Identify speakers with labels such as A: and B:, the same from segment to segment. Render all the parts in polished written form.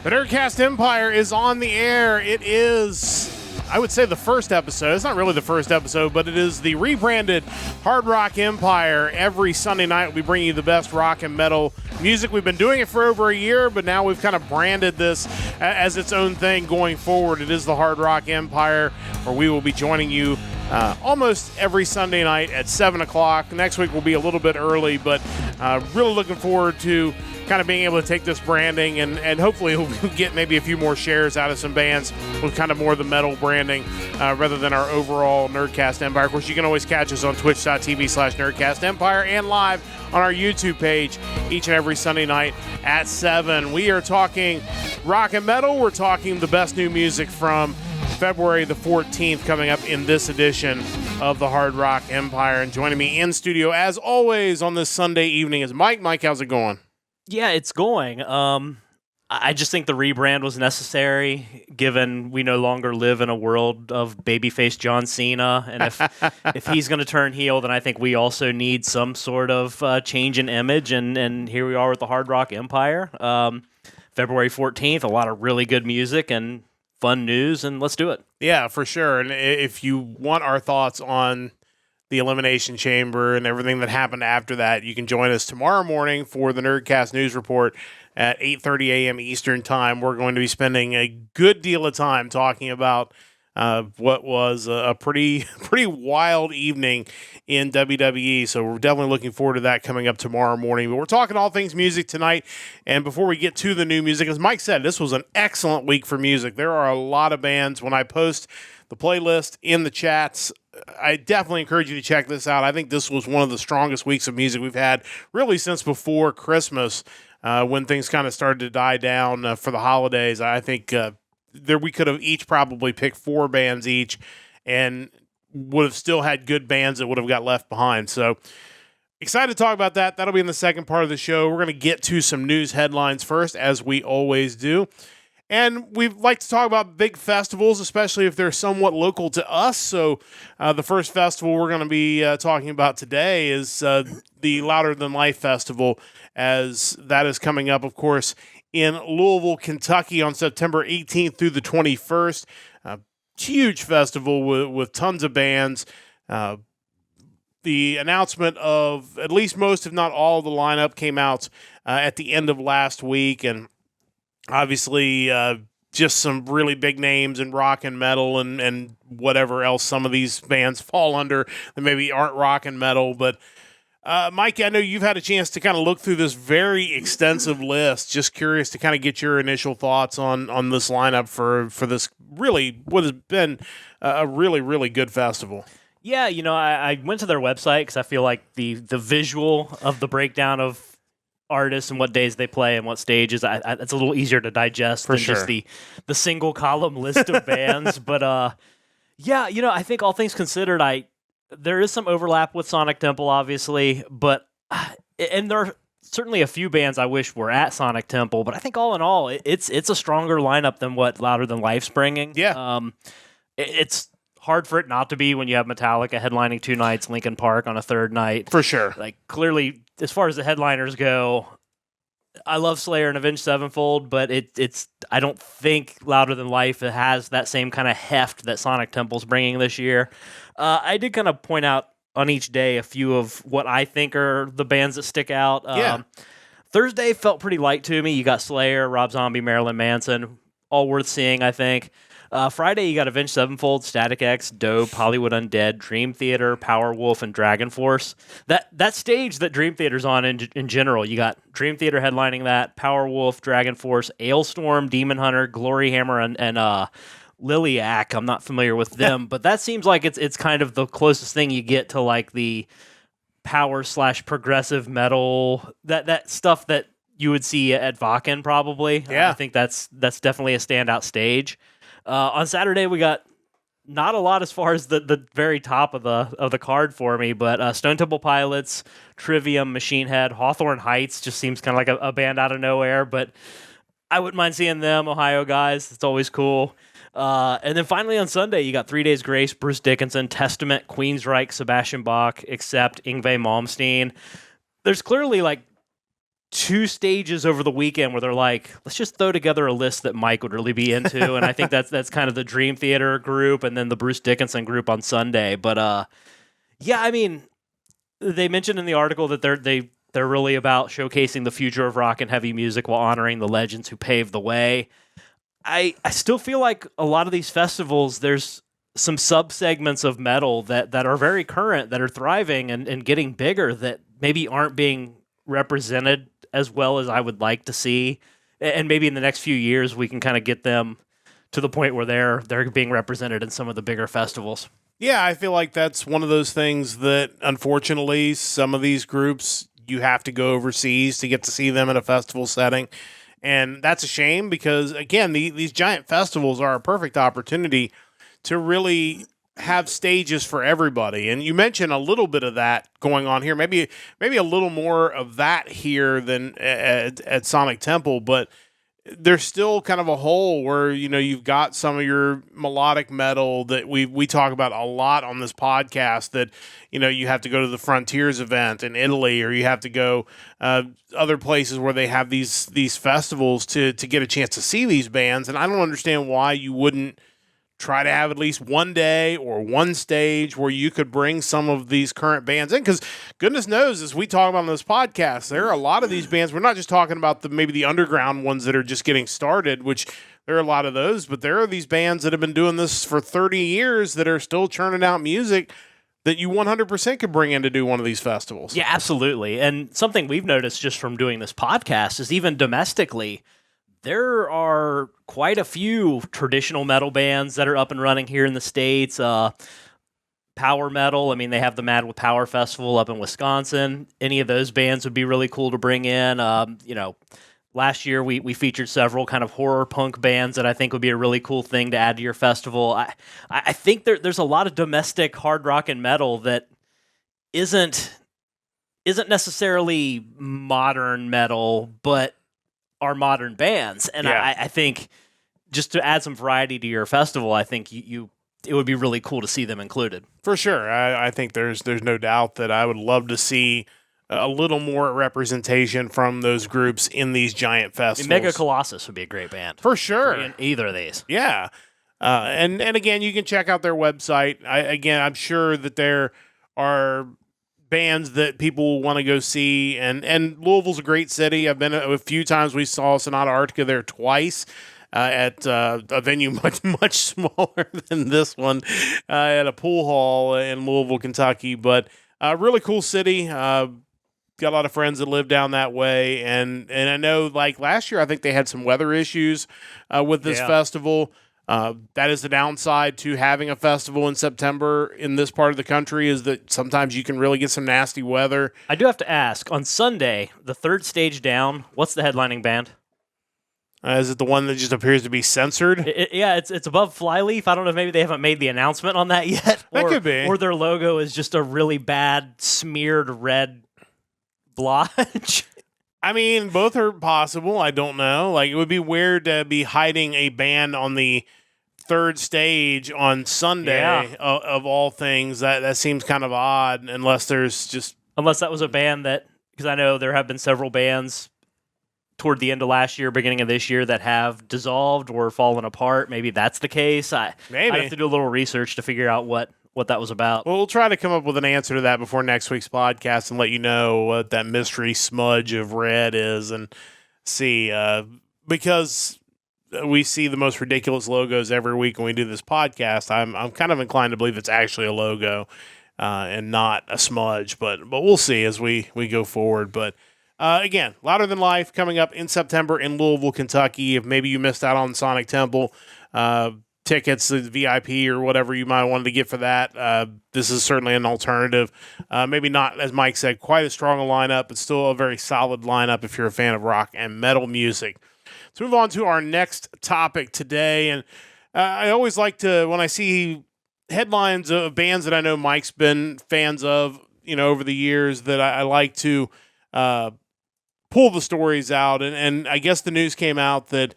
A: The Nerdcast Empire is on the air. It is, I would say, the first episode. It's not really the first episode, but it is the rebranded Hard Rock Empire. Every Sunday night, we bring you the best rock and metal music. We've been doing it for over a year, but now we've kind of branded this as its own thing going forward. It is the Hard Rock Empire, where we will be joining you almost every Sunday night at 7 o'clock. Next week will be a little bit early, but really looking forward to kind of being able to take this branding and hopefully we'll get maybe a few more shares out of some bands with kind of more of the metal branding rather than our overall Nerdcast Empire. Of course, you can always catch us on twitch.tv/Nerdcast Empire and live on our YouTube page each and every Sunday night at 7. We are talking rock and metal. We're talking the best new music from February the 14th coming up in this edition of the Hard Rock Empire. And joining me in studio, as always, on this Sunday evening is Mike. Mike, how's it going?
B: Yeah, it's going. I just think the rebrand was necessary, given we no longer live in a world of babyface John Cena. And if he's going to turn heel, then I think we also need some sort of change in image. And here we are with the Hard Rock Empire. February 14th, a lot of really good music and fun news, and let's do it.
A: Yeah, for sure. And if you want our thoughts on the Elimination Chamber and everything that happened after that, you can join us tomorrow morning for the Nerdcast News Report at 8:30 a.m. Eastern Time. We're going to be spending a good deal of time talking about what was a pretty wild evening in WWE. So we're definitely looking forward to that coming up tomorrow morning. But we're talking all things music tonight. And before we get to the new music, as Mike said, this was an excellent week for music. There are a lot of bands. When I post the playlist in the chats, I definitely encourage you to check this out. I think this was one of the strongest weeks of music we've had really since before Christmas, when things kind of started to die down for the holidays. I think we could have each probably picked 4 bands each and would have still had good bands that would have got left behind. So excited to talk about that. That'll be in the second part of the show. We're going to get to some news headlines first, as we always do. And we like to talk about big festivals, especially if they're somewhat local to us. So the first festival we're going to be talking about today is the Louder Than Life Festival, as that is coming up, of course, in Louisville, Kentucky on September 18th through the 21st. Huge festival with tons of bands. The announcement of at least most, if not all, of the lineup came out at the end of last week, and obviously, just some really big names in rock and metal and whatever else some of these bands fall under that maybe aren't rock and metal. But, Mike, I know you've had a chance to kind of look through this very extensive list. Just curious to kind of get your initial thoughts on this lineup for this really, what has been a really, really good festival.
B: Yeah, I went to their website because I feel like the visual of the breakdown of artists and what days they play and what stages, it's a little easier to digest than just the single column list of bands. But yeah, I think all things considered, there is some overlap with Sonic Temple, obviously, but and there are certainly a few bands I wish were at Sonic Temple, but I think all in all, it's a stronger lineup than what Louder Than Life's bringing.
A: Yeah,
B: it's hard for it not to be when you have Metallica headlining 2 nights, Linkin Park on a 3rd night.
A: For sure.
B: Like, clearly, as far as the headliners go, I love Slayer and Avenged Sevenfold, but I don't think Louder Than Life has that same kind of heft that Sonic Temple's bringing this year. I did kind of point out on each day a few of what I think are the bands that stick out.
A: Yeah.
B: Thursday felt pretty light to me. You got Slayer, Rob Zombie, Marilyn Manson, all worth seeing, I think. Friday, you got Avenged Sevenfold, Static X, Dope, Hollywood Undead, Dream Theater, Powerwolf, and Dragon Force. That stage that Dream Theater's on in general, you got Dream Theater headlining that, Powerwolf, Dragon Force, Ailstorm, Demon Hunter, Glory Hammer, and Liliac. I'm not familiar with them, but that seems like it's kind of the closest thing you get to like the power/progressive metal, that stuff that you would see at Wacken probably.
A: Yeah.
B: I think that's definitely a standout stage. On Saturday, we got not a lot as far as the very top of the card for me, but Stone Temple Pilots, Trivium, Machine Head, Hawthorne Heights just seems kind of like a band out of nowhere, but I wouldn't mind seeing them, Ohio guys. It's always cool. And then finally on Sunday, you got 3 Days Grace, Bruce Dickinson, Testament, Queensryche, Sebastian Bach, Accept, Yngwie Malmsteen. There's clearly like 2 stages over the weekend where they're like, let's just throw together a list that Mike would really be into. And I think that's kind of the Dream Theater group and then the Bruce Dickinson group on Sunday. But yeah, I mean, they mentioned in the article that they're really about showcasing the future of rock and heavy music while honoring the legends who paved the way. I still feel like a lot of these festivals, there's some subsegments of metal that are very current, that are thriving and getting bigger, that maybe aren't being represented as well as I would like to see. And maybe in the next few years, we can kind of get them to the point where they're being represented in some of the bigger festivals.
A: Yeah, I feel like that's one of those things that, unfortunately, some of these groups, you have to go overseas to get to see them in a festival setting. And that's a shame because, again, these giant festivals are a perfect opportunity to really have stages for everybody. And you mentioned a little bit of that going on here, maybe a little more of that here than at Sonic Temple, but there's still kind of a hole where, you've got some of your melodic metal that we talk about a lot on this podcast that, you have to go to the Frontiers event in Italy, or you have to go other places where they have these festivals to get a chance to see these bands. And I don't understand why you wouldn't try to have at least one day or one stage where you could bring some of these current bands in, because goodness knows, as we talk about on this podcast, there are a lot of these bands. We're not just talking about maybe the underground ones that are just getting started, which there are a lot of those, but there are these bands that have been doing this for 30 years that are still churning out music that you 100% could bring in to do one of these festivals.
B: Yeah, absolutely. And something we've noticed just from doing this podcast is even domestically, there are quite a few traditional metal bands that are up and running here in the States. Power metal, I mean, they have the Mad with Power Festival up in Wisconsin. Any of those bands would be really cool to bring in. Last year we featured several kind of horror punk bands that I think would be a really cool thing to add to your festival. I think there's a lot of domestic hard rock and metal that isn't necessarily modern metal, but are modern bands. And yeah. I think just to add some variety to your festival, I think it would be really cool to see them included.
A: For sure. I think there's no doubt that I would love to see a little more representation from those groups in these giant festivals.
B: Mega Colossus would be a great band.
A: For sure.
B: In either of these.
A: Yeah. And again, you can check out their website. I'm sure that there are bands that people want to go see, and Louisville's a great city. I've been a few times. We saw Sonata Arctica there twice at a venue much smaller than this one, at a pool hall in Louisville, Kentucky. But really cool city. Got a lot of friends that live down that way, and I know, like last year, I think they had some weather issues with this festival. That is the downside to having a festival in September in this part of the country, is that sometimes you can really get some nasty weather.
B: I do have to ask, on Sunday, the third stage down, what's the headlining band?
A: Is it the one that just appears to be censored?
B: It's above Flyleaf. I don't know if maybe they haven't made the announcement on that yet.
A: That could be.
B: Or their logo is just a really bad smeared red blotch.
A: I mean, both are possible. I don't know. Like, it would be weird to be hiding a band on the third stage on Sunday of all things. That seems kind of odd, unless
B: that was a band that, because I know there have been several bands toward the end of last year, beginning of this year, that have dissolved or fallen apart. Maybe that's the case. I'd have to do a little research to figure out what that was about.
A: Well, we'll try to come up with an answer to that before next week's podcast and let you know what that mystery smudge of red is, and see, because we see the most ridiculous logos every week when we do this podcast. I'm kind of inclined to believe it's actually a logo and not a smudge, but we'll see as we go forward. But again, Louder Than Life coming up in September in Louisville, Kentucky. If maybe you missed out on Sonic Temple, tickets, VIP, or whatever you might want to get for that, this is certainly an alternative. Maybe not, as Mike said, quite as strong a lineup, but still a very solid lineup if you're a fan of rock and metal music. Let's move on to our next topic today. And I always like to, when I see headlines of bands that I know Mike's been fans of, over the years, that I like to pull the stories out. And I guess the news came out that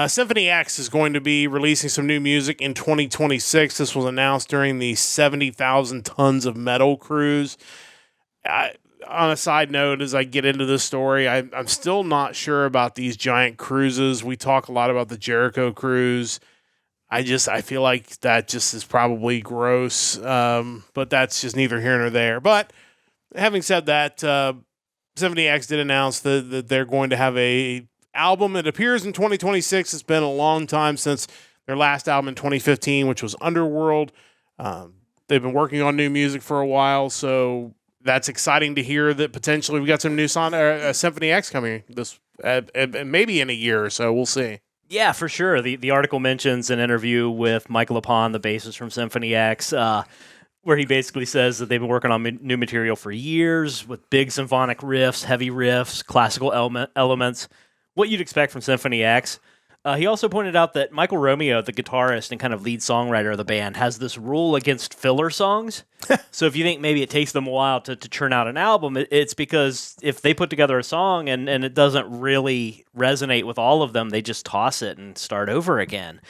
A: Symphony X is going to be releasing some new music in 2026. This was announced during the 70,000 Tons of Metal cruise. on a side note, as I get into this story, I'm still not sure about these giant cruises. We talk a lot about the Jericho cruise. I feel like that just is probably gross, but that's just neither here nor there. But having said that, Symphony X did announce that they're going to have a album. It appears in 2026. It's been a long time since their last album in 2015, which was Underworld. They've been working on new music for a while, so that's exciting to hear that potentially we got some new Symphony X coming this maybe in a year or so. We'll see.
B: Yeah, for sure. The article mentions an interview with Michael Lapon, the bassist from Symphony X, where he basically says that they've been working on new material for years with big symphonic riffs, heavy riffs, classical elements, what you'd expect from Symphony X. He also pointed out that Michael Romeo, the guitarist and kind of lead songwriter of the band, has this rule against filler songs. So if you think maybe it takes them a while to churn out an album, it's because if they put together a song and it doesn't really resonate with all of them, they just toss it and start over again.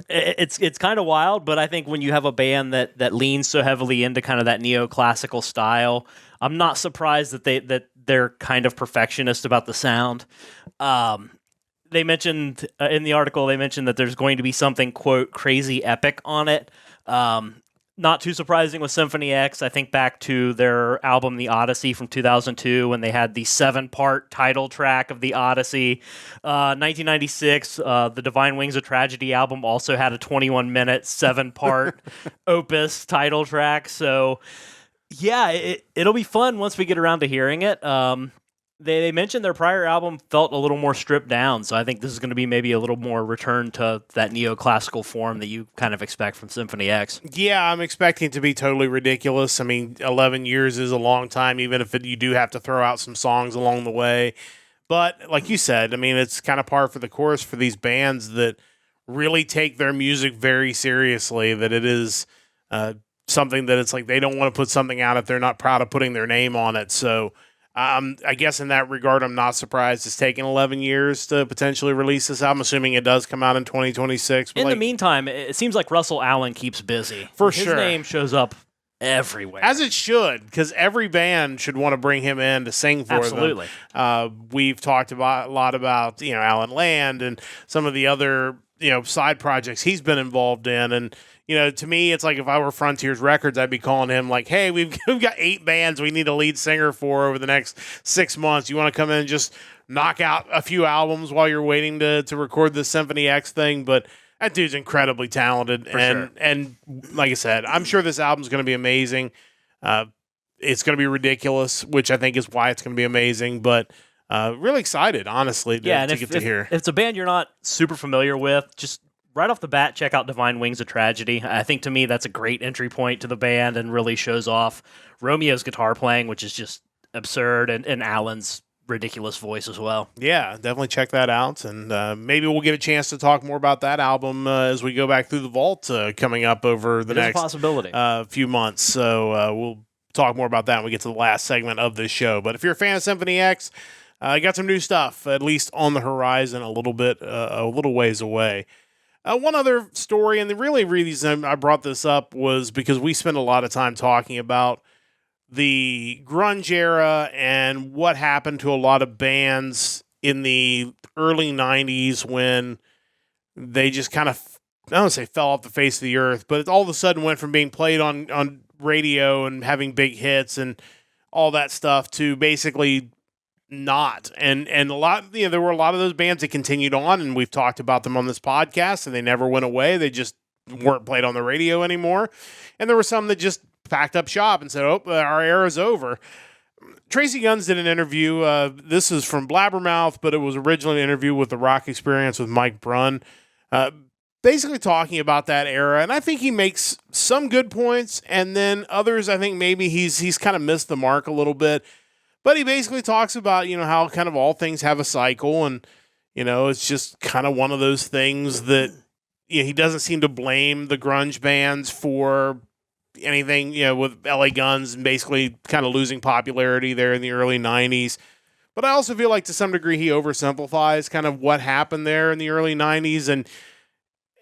B: It's kind of wild, but I think when you have a band that leans so heavily into kind of that neoclassical style, I'm not surprised that they're kind of perfectionist about the sound. They mentioned in the article, that there's going to be something, quote, crazy epic on it. Not too surprising with Symphony X. I think back to their album, The Odyssey from 2002, when they had the 7-part title track of The Odyssey. 1996, the Divine Wings of Tragedy album also had a 21-minute, 7-part opus title track. So, yeah, it'll be fun once we get around to hearing it. They mentioned their prior album felt a little more stripped down, so I think this is going to be maybe a little more return to that neoclassical form that you kind of expect from Symphony X.
A: Yeah, I'm expecting it to be totally ridiculous. I mean, 11 years is a long time, even if you do have to throw out some songs along the way. But like you said, I mean, it's kind of par for the course for these bands that really take their music very seriously, that it is something that it's like they don't want to put something out if they're not proud of putting their name on it. So I guess in that regard, I'm not surprised it's taken 11 years to potentially release this album, assuming it does come out in 2026.
B: In the meantime, it seems like Russell Allen keeps busy.
A: For
B: His
A: sure.
B: name shows up everywhere.
A: As it should, because every band should want to bring him in to sing for
B: Absolutely.
A: them. We've talked a lot about Alan Land and some of the other side projects he's been involved in, and to me, it's like if I were Frontiers Records, I'd be calling him like, hey, we've got 8 bands we need a lead singer for over the next 6 months. You want to come in and just knock out a few albums while you're waiting to record the Symphony X thing? But that dude's incredibly talented. And like I said, I'm sure this album's going to be amazing. It's going to be ridiculous, which I think is why it's going to be amazing. But really excited, honestly, to get to hear.
B: If it's a band you're not super familiar with, just right off the bat, check out Divine Wings of Tragedy. I think to me that's a great entry point to the band and really shows off Romeo's guitar playing, which is just absurd, and Alan's ridiculous voice as well.
A: Yeah, definitely check that out, and maybe we'll get a chance to talk more about that album as we go back through the vault coming up over the next
B: possibility.
A: Few months. So we'll talk more about that when we get to the last segment of this show. But if you're a fan of Symphony X, got some new stuff, at least on the horizon, a little ways away. One other story, and the really reason I brought this up was because we spent a lot of time talking about the grunge era and what happened to a lot of bands in the early 90s when they just kind of, I don't say fell off the face of the earth, but it all of a sudden went from being played on radio and having big hits and all that stuff to basically not. And a lot, there were a lot of those bands that continued on, and we've talked about them on this podcast, and they never went away. They just weren't played on the radio anymore. And there were some that just packed up shop and said, oh, our era's over. Tracy Guns did an interview. This is from Blabbermouth, but it was originally an interview with the Rock Experience with Mike Brunn, basically talking about that era. And I think he makes some good points, and then others, I think maybe he's kind of missed the mark a little bit. But he basically talks about, how kind of all things have a cycle, and, it's just kind of one of those things that he doesn't seem to blame the grunge bands for anything, with LA Guns and basically kind of losing popularity there in the early 90s. But I also feel like to some degree he oversimplifies kind of what happened there in the early 90s. And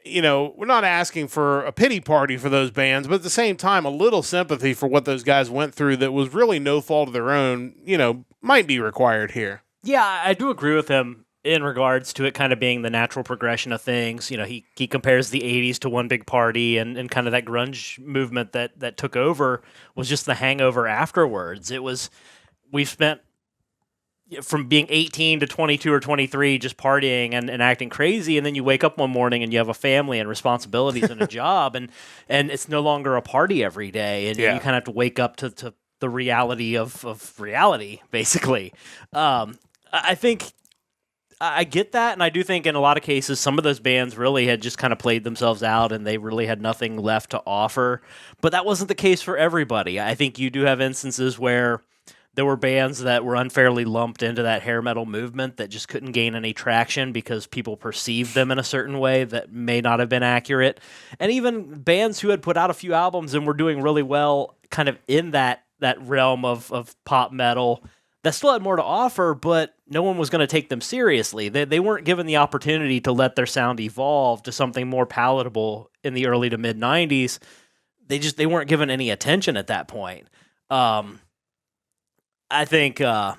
A: we're not asking for a pity party for those bands, but at the same time, a little sympathy for what those guys went through that was really no fault of their own, might be required here.
B: Yeah, I do agree with him in regards to it kind of being the natural progression of things. He compares the 80s to one big party, and kind of that grunge movement that took over was just the hangover afterwards. We've spent from being 18 to 22 or 23 just partying and acting crazy, and then you wake up one morning and you have a family and responsibilities and a job, and it's no longer a party every day, and you kind of have to wake up to the reality of reality, basically. I think I get that, and I do think in a lot of cases some of those bands really had just kind of played themselves out and they really had nothing left to offer, but that wasn't the case for everybody. I think you do have instances where there were bands that were unfairly lumped into that hair metal movement that just couldn't gain any traction because people perceived them in a certain way that may not have been accurate. And even bands who had put out a few albums and were doing really well kind of in that realm of pop metal that still had more to offer, but no one was going to take them seriously. They weren't given the opportunity to let their sound evolve to something more palatable in the early to mid 90s. They weren't given any attention at that point. I think, what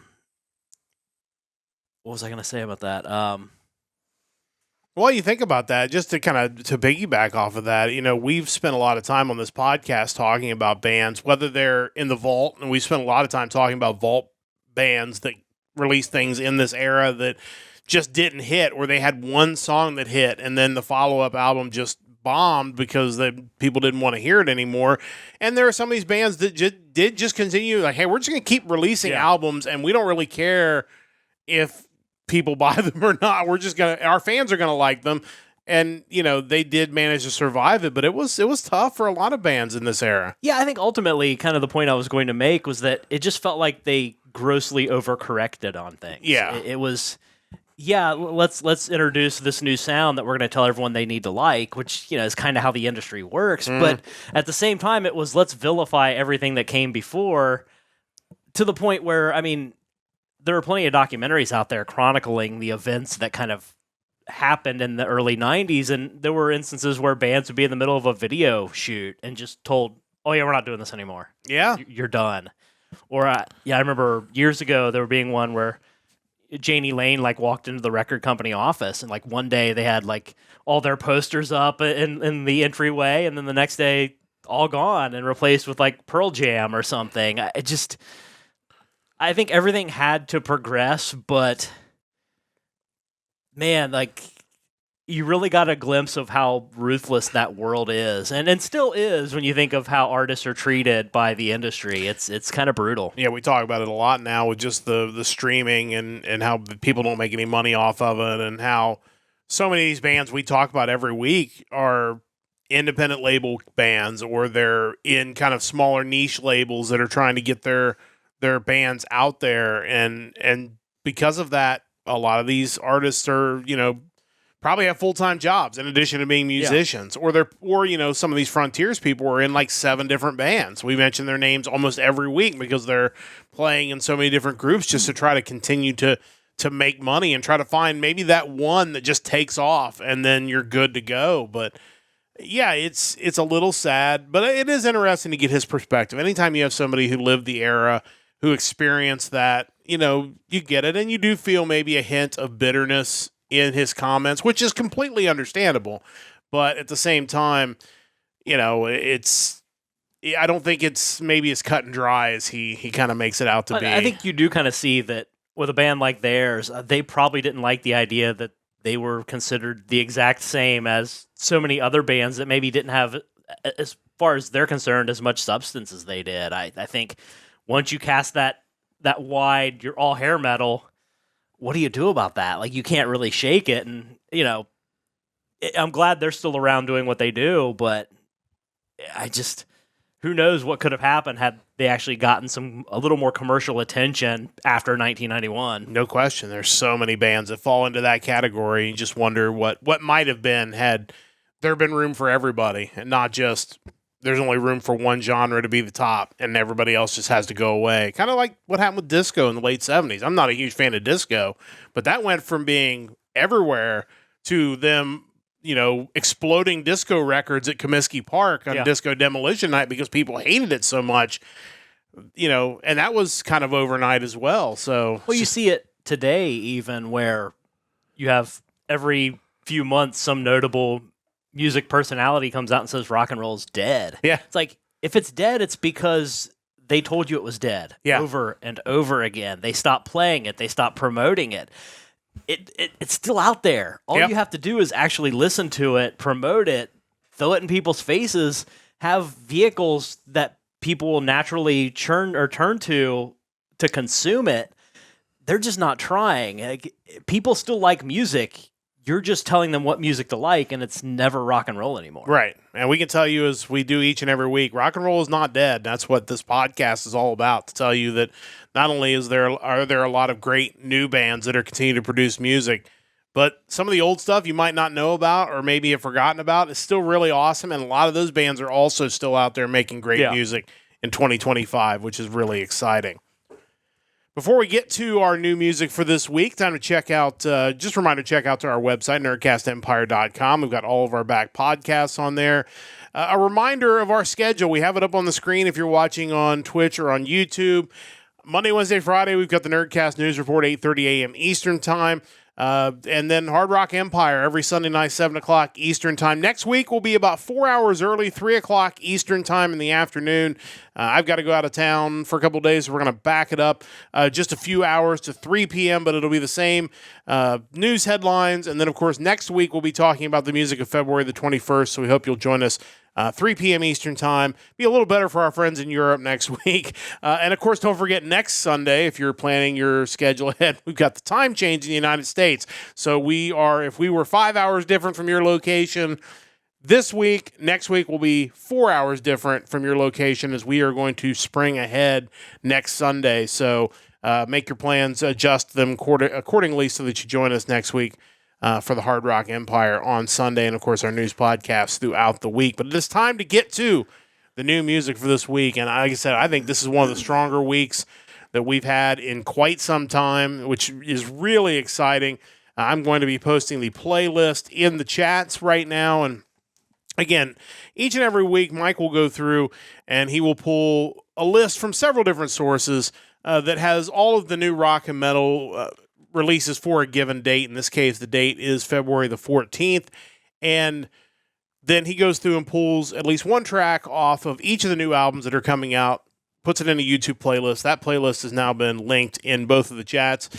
B: was I going to say about that?
A: Well, you think about that, just to kind of to piggyback off of that, we've spent a lot of time on this podcast talking about bands, whether they're in the vault, and we spent a lot of time talking about vault bands that released things in this era that just didn't hit, or they had one song that hit, and then the follow-up album just bombed because people didn't want to hear it anymore. And there are some of these bands that did just continue, like, hey, we're just going to keep releasing albums, and we don't really care if people buy them or not. Our fans are going to like them. And, they did manage to survive it, but it was tough for a lot of bands in this era.
B: Yeah, I think ultimately kind of the point I was going to make was that it just felt like they grossly overcorrected on things.
A: Yeah.
B: It was... Yeah, let's introduce this new sound that we're going to tell everyone they need to like, which is kind of how the industry works. But at the same time, it was let's vilify everything that came before, to the point where, I mean, there are plenty of documentaries out there chronicling the events that kind of happened in the early 90s, and there were instances where bands would be in the middle of a video shoot and just told, oh yeah, we're not doing this anymore.
A: Yeah.
B: You're done. Or, I remember years ago there being one where Janie Lane walked into the record company office, and one day they had all their posters up in the entryway, and then the next day all gone and replaced with Pearl Jam or something. I think everything had to progress, but man, you really got a glimpse of how ruthless that world is, and still is when you think of how artists are treated by the industry. It's kind of brutal.
A: Yeah, we talk about it a lot now with just the streaming and how people don't make any money off of it, and how so many of these bands we talk about every week are independent label bands, or they're in kind of smaller niche labels that are trying to get their bands out there, and because of that, a lot of these artists are probably have full-time jobs in addition to being musicians, or some of these Frontiers people are in 7 different bands. We mention their names almost every week because they're playing in so many different groups just to try to continue to make money and try to find maybe that one that just takes off, and then you're good to go. But yeah, it's a little sad, but it is interesting to get his perspective. Anytime you have somebody who lived the era, who experienced that, you get it, and you do feel maybe a hint of bitterness in his comments, which is completely understandable. But at the same time, I don't think it's maybe as cut and dry as he kind of makes it out to be.
B: I think you do kind of see that with a band like theirs, they probably didn't like the idea that they were considered the exact same as so many other bands that maybe didn't have, as far as they're concerned, as much substance as they did. I think once you cast that wide, you're all hair metal, what do you do about that? You can't really shake it. And, I'm glad they're still around doing what they do, but who knows what could have happened had they actually gotten a little more commercial attention after 1991.
A: No question. There's so many bands that fall into that category. You just wonder what might have been had there been room for everybody, and not just there's only room for one genre to be the top and everybody else just has to go away. Kind of like what happened with disco in the late 70s. I'm not a huge fan of disco, but that went from being everywhere to them exploding disco records at Comiskey Park on Disco Demolition Night because people hated it so much, and that was kind of overnight as well. So,
B: well, you see it today even where you have every few months some notable music personality comes out and says rock and roll is dead.
A: Yeah.
B: It's like, if it's dead, it's because they told you it was dead over and over again. They stopped playing it. They stopped promoting it. It's still out there. All you have to do is actually listen to it, promote it, throw it in people's faces, have vehicles that people will naturally turn to consume it. They're just not trying. Like, people still like music. You're just telling them what music to like, and it's never rock and roll anymore.
A: Right. And we can tell you, as we do each and every week, rock and roll is not dead. That's what this podcast is all about, to tell you that not only are there a lot of great new bands that are continuing to produce music, but some of the old stuff you might not know about or maybe have forgotten about is still really awesome, and a lot of those bands are also still out there making great music in 2025, which is really exciting. Before we get to our new music for this week, time to check out, just a reminder, check out to our website, nerdcastempire.com. We've got all of our back podcasts on there. A reminder of our schedule. We have it up on the screen if you're watching on Twitch or on YouTube. Monday, Wednesday, Friday, we've got the Nerdcast News Report, 8:30 a.m. Eastern Time. And then Hard Rock Empire every Sunday night, 7 o'clock Eastern Time. Next week will be about 4 hours early, 3 o'clock Eastern Time in the afternoon. I've got to go out of town for a couple of days, so we're going to back it up just a few hours to 3 p.m., but it'll be the same news headlines. And then, of course, next week we'll be talking about the music of February the 21st, so we hope you'll join us 3 p.m. Eastern Time. Be a little better for our friends in Europe next week. And, of course, don't forget next Sunday, if you're planning your schedule ahead, we've got the time change in the United States. So if we were 5 hours different from your location this week, next week will be 4 hours different from your location, as we are going to spring ahead next Sunday. So make your plans, adjust them accordingly so that you join us next week for the Hard Rock Empire on Sunday, and of course our news podcasts throughout the week. But it is time to get to the new music for this week, and like I said, I think this is one of the stronger weeks that we've had in quite some time, which is really exciting. I'm going to be posting the playlist in the chats right now, and again, each and every week Mike will go through and he will pull a list from several different sources that has all of the new rock and metal releases for a given date. In this case, the date is February the 14th. And then he goes through and pulls at least one track off of each of the new albums that are coming out, puts it in a YouTube playlist. That playlist has now been linked in both of the chats.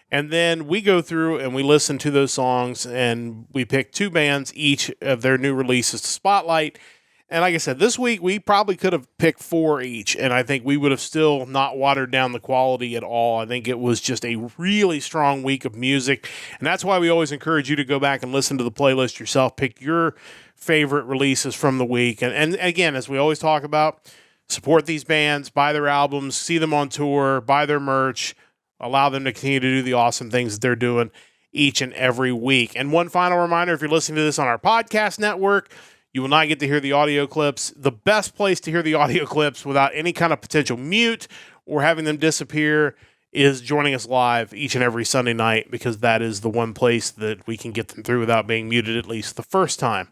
A: And then we go through and we listen to those songs, and we pick two bands, each of their new releases to spotlight. And like I said, this week we probably could have picked 4 each, and I think we would have still not watered down the quality at all. I think it was just a really strong week of music, and that's why we always encourage you to go back and listen to the playlist yourself, pick your favorite releases from the week. And again, as we always talk about, support these bands, buy their albums, see them on tour, buy their merch, allow them to continue to do the awesome things that they're doing each and every week. And one final reminder, if you're listening to this on our podcast network, you will not get to hear the audio clips. The best place to hear the audio clips without any kind of potential mute or having them disappear is joining us live each and every Sunday night, because that is the one place that we can get them through without being muted at least the first time.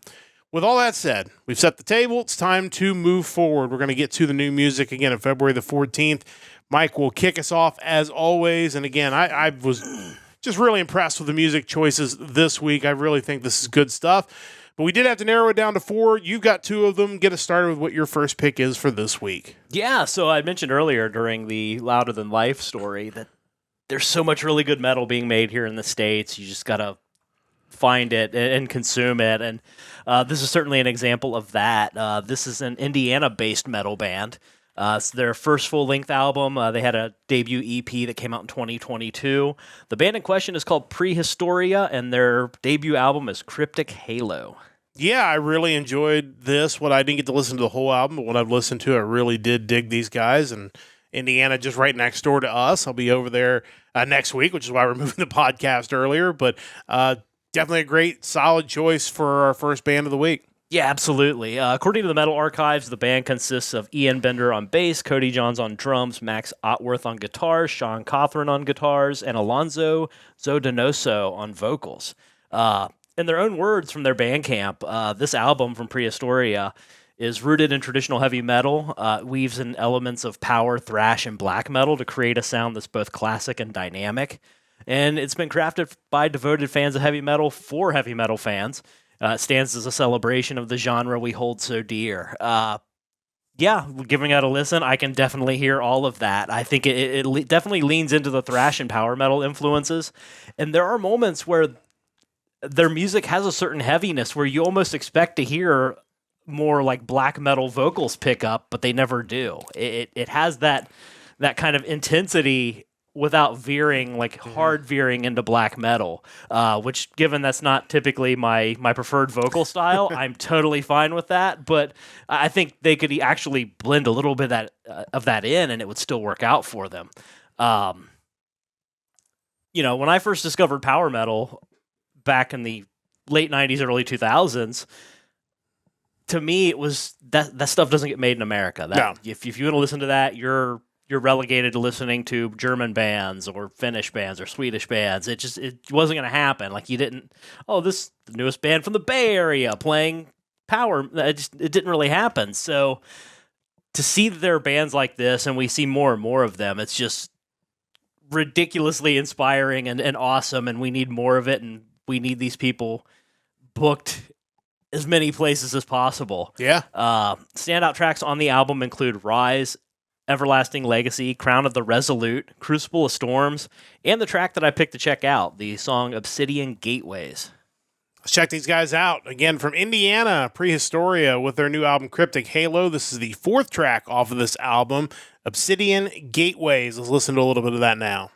A: With all that said, we've set the table. It's time to move forward. We're going to get to the new music again on February the 14th. Mike will kick us off as always. And again, I was just really impressed with the music choices this week. I really think this is good stuff. But we did have to narrow it down to 4. You've got 2 of them. Get us started with what your first pick is for this week.
B: Yeah, so I mentioned earlier during the Louder Than Life story that there's so much really good metal being made here in the States. You just got to find it and consume it. And this is certainly an example of that. This is an Indiana-based metal band. It's their first full-length album. They had a debut EP that came out in 2022. The band in question is called Prehistoria, and their debut album is Cryptic Halo.
A: Yeah, I really enjoyed this. What I didn't get to listen to the whole album, but what I've listened to, I really did dig these guys. And Indiana, just right next door to us. I'll be over there next week, which is why we're moving the podcast earlier. But definitely a great, solid choice for our first band of the week.
B: Yeah, absolutely. According to the Metal Archives, the band consists of Ian Bender on bass, Cody Johns on drums, Max Otworth on guitars, Sean Cothran on guitars, and Alonzo Zodonoso on vocals. in their own words from their Bandcamp, this album from Prehistoria is rooted in traditional heavy metal, weaves in elements of power, thrash, and black metal to create a sound that's both classic and dynamic. And it's been crafted by devoted fans of heavy metal for heavy metal fans. It stands as a celebration of the genre we hold so dear. Yeah, giving it a listen, I can definitely hear all of that. I think it definitely leans into the thrash and power metal influences. And there are moments where their music has a certain heaviness where you almost expect to hear more like black metal vocals pick up, but they never do. It has that kind of intensity without veering, like hard veering into black metal, which, given that's not typically my preferred vocal style, I'm totally fine with that. But I think they could actually blend a little bit of that in, and it would still work out for them. When I first discovered power metal back in the late 90s, early 2000s, to me, it was that stuff doesn't get made in America.
A: No.
B: If you want to listen to that, you're relegated to listening to German bands or Finnish bands or Swedish bands. It wasn't going to happen. Like, you didn't, the newest band from the Bay Area playing power. It didn't really happen. So to see that there are bands like this, and we see more and more of them, it's just ridiculously inspiring and awesome, and we need more of it, and we need these people booked as many places as possible.
A: Yeah.
B: Standout tracks on the album include Rise, Everlasting Legacy, Crown of the Resolute, Crucible of Storms, and the track that I picked to check out, the song Obsidian Gateways.
A: Let's check these guys out. Again, from Indiana, Prehistoria with their new album Cryptic Halo. This is the 4th track off of this album, Obsidian Gateways. Let's listen to a little bit of that now.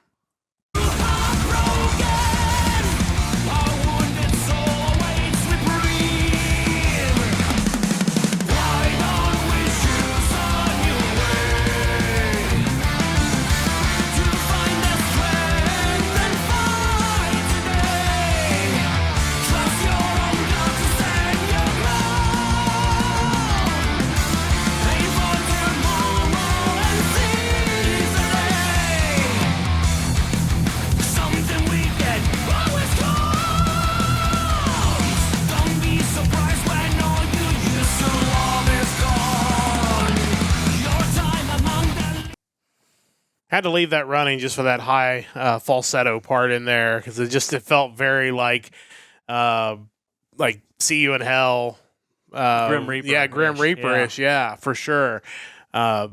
A: Had to leave that running just for that high falsetto part in there, because it felt very like See You in Hell,
B: Grim Reaper.
A: Yeah, Grim Reaper-ish. Yeah, for sure. I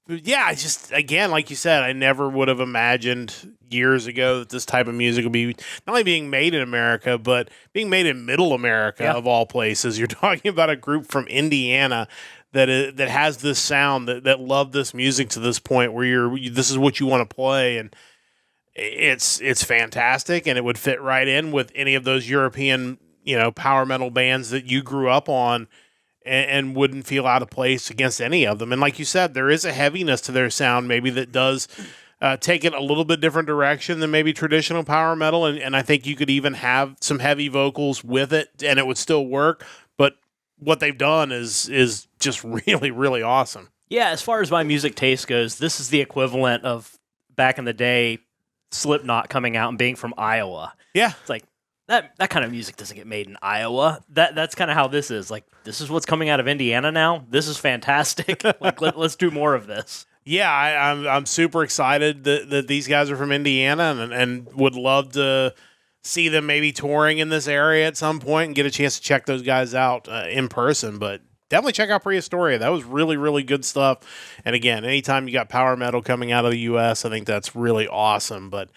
A: just, again, like you said, I never would have imagined years ago that this type of music would be not only being made in America, but being made in Middle America, of all places. You're talking about a group from Indiana that has this sound, that love this music to this point where this is what you want to play, and it's fantastic, and it would fit right in with any of those European power metal bands that you grew up on, and wouldn't feel out of place against any of them. And like you said, there is a heaviness to their sound, maybe that does take it a little bit different direction than maybe traditional power metal, and I think you could even have some heavy vocals with it, and it would still work. But what they've done is just really, really awesome.
B: Yeah, as far as my music taste goes, this is the equivalent of back in the day Slipknot coming out and being from Iowa.
A: Yeah.
B: It's like that kind of music doesn't get made in Iowa. That's kind of how this is. Like, this is what's coming out of Indiana now. This is fantastic. Like, let's do more of this.
A: Yeah, I'm super excited that these guys are from Indiana, and would love to see them maybe touring in this area at some point and get a chance to check those guys out in person. But definitely check out Prehistoria. That was really, really good stuff. And again, anytime you got power metal coming out of the U.S., I think that's really awesome. But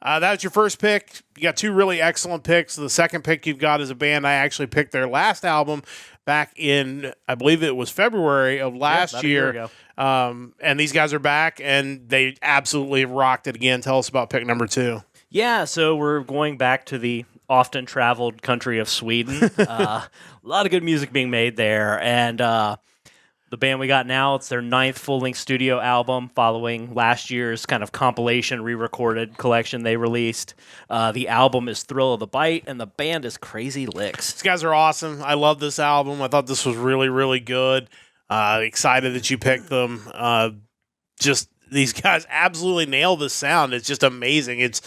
A: that was your first pick. You got 2 really excellent picks. The second pick you've got is a band I actually picked their last album back in, I believe it was February of last year.
B: A year ago.
A: And these guys are back, and they absolutely rocked it again. Tell us about pick number 2.
B: Yeah, so we're going back to the often traveled country of Sweden. A lot of good music being made there. And the band we got now, it's their 9th full-length studio album following last year's kind of compilation re-recorded collection they released. The album is Thrill of the Bite, and the band is Crazy Lixx.
A: These guys are awesome. I love this album. I thought this was really, really good. Excited that you picked them. Just these guys absolutely nail this sound. It's just amazing. It's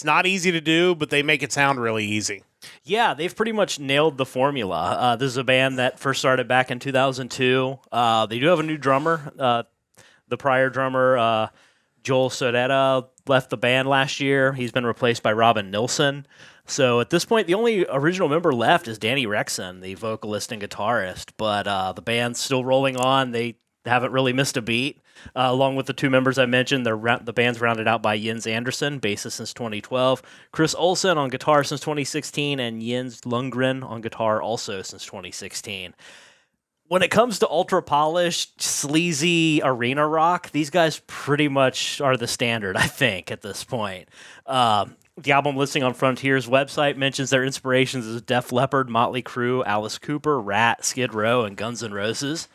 A: not easy to do, but they make it sound really easy.
B: Yeah, they've pretty much nailed the formula. This is a band that first started back in 2002. They do have a new drummer. The prior drummer, Joel Sodetta, left the band last year. He's been replaced by Robin Nilsson. So at this point, the only original member left is Danny Rexon, the vocalist and guitarist. But the band's still rolling on. They haven't really missed a beat. Along with the two members I mentioned, the band's rounded out by Jens Andersson, bassist since 2012, Chris Olsen on guitar since 2016, and Jens Lundgren on guitar also since 2016. When it comes to ultra-polished, sleazy arena rock, these guys pretty much are the standard, I think, at this point. The album listing on Frontier's website mentions their inspirations as Def Leppard, Motley Crue, Alice Cooper, Rat, Skid Row, and Guns N' Roses.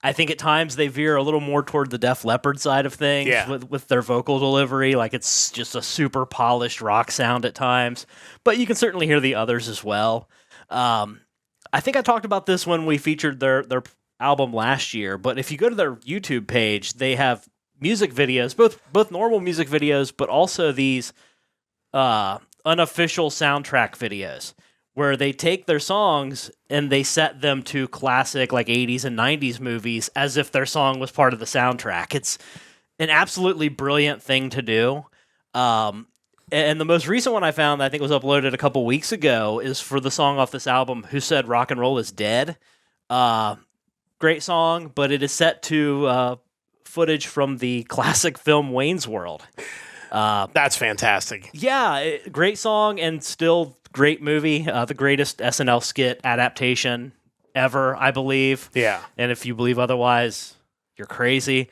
B: I think at times they veer a little more toward the Def Leppard side of things with their vocal delivery. Like, it's just a super polished rock sound at times. But you can certainly hear the others as well. I think I talked about this when we featured their album last year. But if you go to their YouTube page, they have music videos, both normal music videos, but also these unofficial soundtrack videos, where they take their songs and they set them to classic like 80s and 90s movies as if their song was part of the soundtrack. It's an absolutely brilliant thing to do. And the most recent one I found that I think was uploaded a couple weeks ago is for the song off this album, Who Said Rock and Roll Is Dead. Great song, but it is set to footage from the classic film Wayne's World.
A: That's fantastic.
B: Yeah, great song and still great movie. The greatest SNL skit adaptation ever, I believe.
A: Yeah.
B: And if you believe otherwise, you're crazy.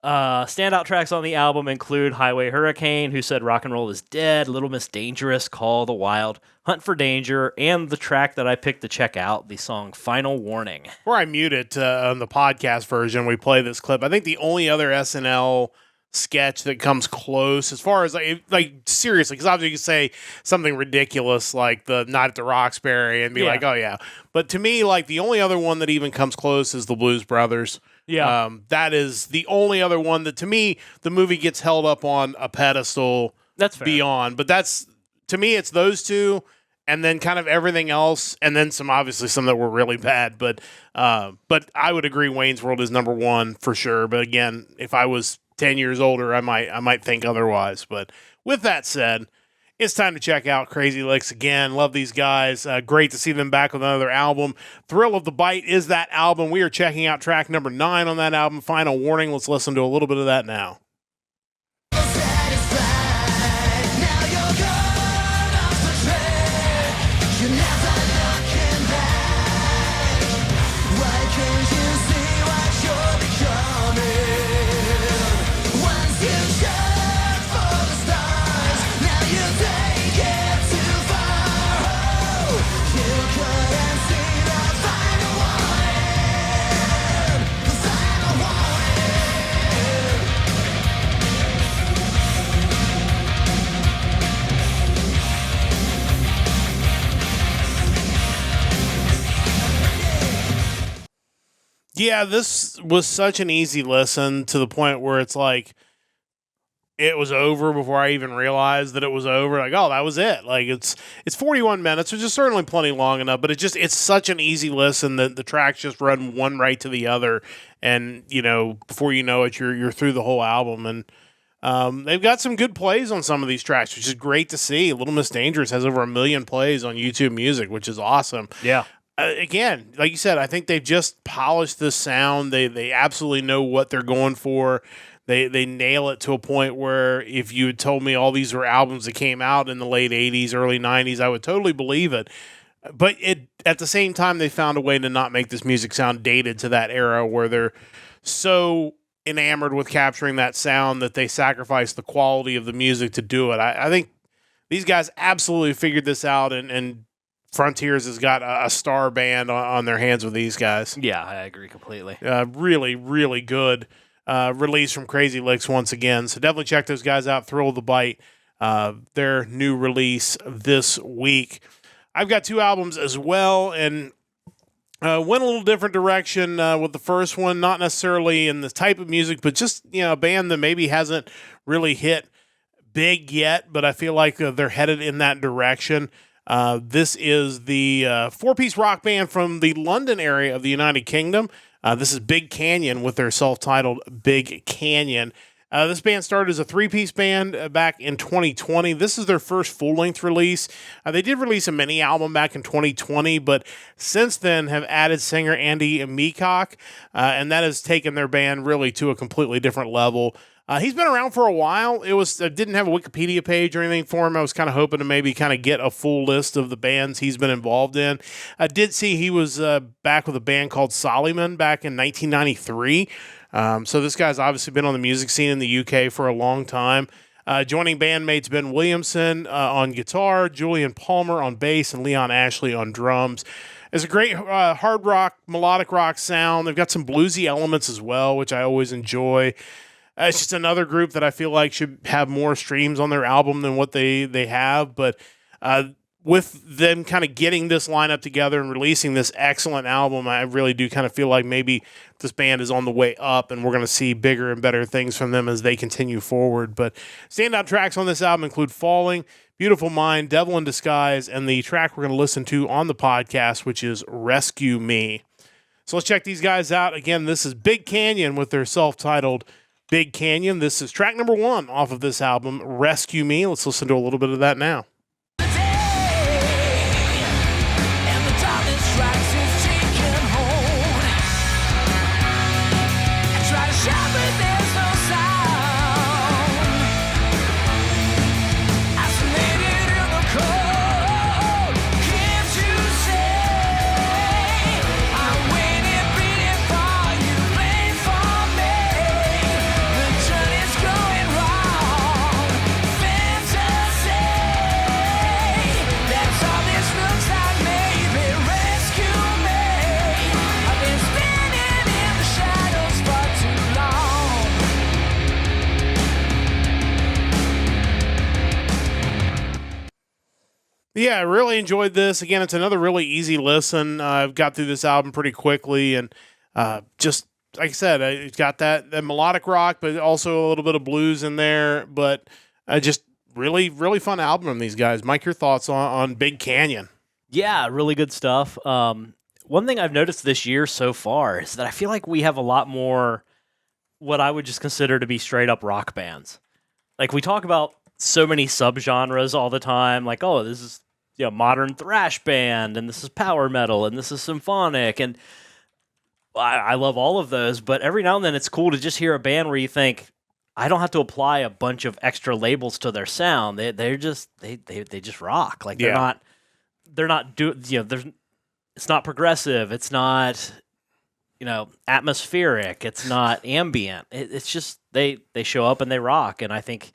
B: Standout tracks on the album include Highway Hurricane, Who Said Rock and Roll Is Dead, Little Miss Dangerous, Call the Wild, Hunt for Danger, and the track that I picked to check out, the song Final Warning.
A: Before I mute it on the podcast version, we play this clip. I think the only other SNL sketch that comes close as far as like seriously, because obviously you can say something ridiculous like the Night at the Roxbury and be like, oh yeah, but to me, like, the only other one that even comes close is the Blues Brothers. That is the only other one that, to me, the movie gets held up on a pedestal.
B: That's fair.
A: Beyond, but that's, to me, it's those two and then kind of everything else, and then some that were really bad, but I would agree Wayne's World is number one for sure. But again, if I was 10 years older, I might think otherwise. But with that said, it's time to check out Crazy Lixx again. Love these guys. Great to see them back with another album. Thrill of the Bite is that album. We are checking out track number 9 on that album, Final Warning. Let's listen to a little bit of that now. Yeah, this was such an easy listen to the point where it's like it was over before I even realized that it was over. Like, oh, that was it. Like, it's 41 minutes, which is certainly plenty long enough, but it's such an easy listen that the tracks just run one right to the other, and before you know it, you're through the whole album. And they've got some good plays on some of these tracks, which is great to see. Little Miss Dangerous has over 1 million plays on YouTube Music, which is awesome.
B: Yeah.
A: Again, like you said, I think they've just polished this sound. They absolutely know what they're going for. They nail it to a point where if you had told me all these were albums that came out in the late 80s, early 90s, I would totally believe it. But at the same time, they found a way to not make this music sound dated to that era where they're so enamored with capturing that sound that they sacrifice the quality of the music to do it. I think these guys absolutely figured this out, and Frontiers has got a star band on their hands with these guys.
B: Yeah, I agree completely.
A: Really, really good release from Crazy Lixx once again. So definitely check those guys out. Thrill of the Bite, their new release this week. I've got 2 albums as well, and went a little different direction with the first one. Not necessarily in the type of music, but just a band that maybe hasn't really hit big yet, but I feel like they're headed in that direction. This is the four-piece rock band from the London area of the United Kingdom. This is Big Canyon with their self-titled Big Canyon. This band started as a three-piece band back in 2020. This is their first full-length release. They did release a mini album back in 2020, but since then have added singer Andy Meacock, and that has taken their band really to a completely different level. He's been around for a while. I didn't have a Wikipedia page or anything for him. I was kind of hoping to maybe kind of get a full list of the bands he's been involved in. I did see he was back with a band called Soliman back in 1993. So this guy's obviously been on the music scene in the UK for a long time. Joining bandmates Ben Williamson on guitar, Julian Palmer on bass, and Leon Ashley on drums. It's a great hard rock, melodic rock sound. They've got some bluesy elements as well, which I always enjoy. It's just another group that I feel like should have more streams on their album than what they have. But with them kind of getting this lineup together and releasing this excellent album, I really do kind of feel like maybe this band is on the way up and we're going to see bigger and better things from them as they continue forward. But standout tracks on this album include Falling, Beautiful Mind, Devil in Disguise, and the track we're going to listen to on the podcast, which is Rescue Me. So let's check these guys out. Again, this is Big Canyon with their self-titled Big Canyon. This is track number 1 off of this album, Rescue Me. Let's listen to a little bit of that now. Yeah, I really enjoyed this. Again, it's another really easy listen. I've got through this album pretty quickly, and just like I said, it's got that melodic rock, but also a little bit of blues in there. But just really, really fun album from these guys. Mike, your thoughts on Big Canyon?
B: Yeah, really good stuff. One thing I've noticed this year so far is that I feel like we have a lot more what I would just consider to be straight up rock bands. Like, we talk about so many subgenres all the time, like, oh, this is modern thrash band, and this is power metal, and this is symphonic, and I love all of those. But every now and then, it's cool to just hear a band where you think, I don't have to apply a bunch of extra labels to their sound. They just rock. Like they're not it's not progressive. It's not atmospheric. It's not ambient. It's just they show up and they rock, and I think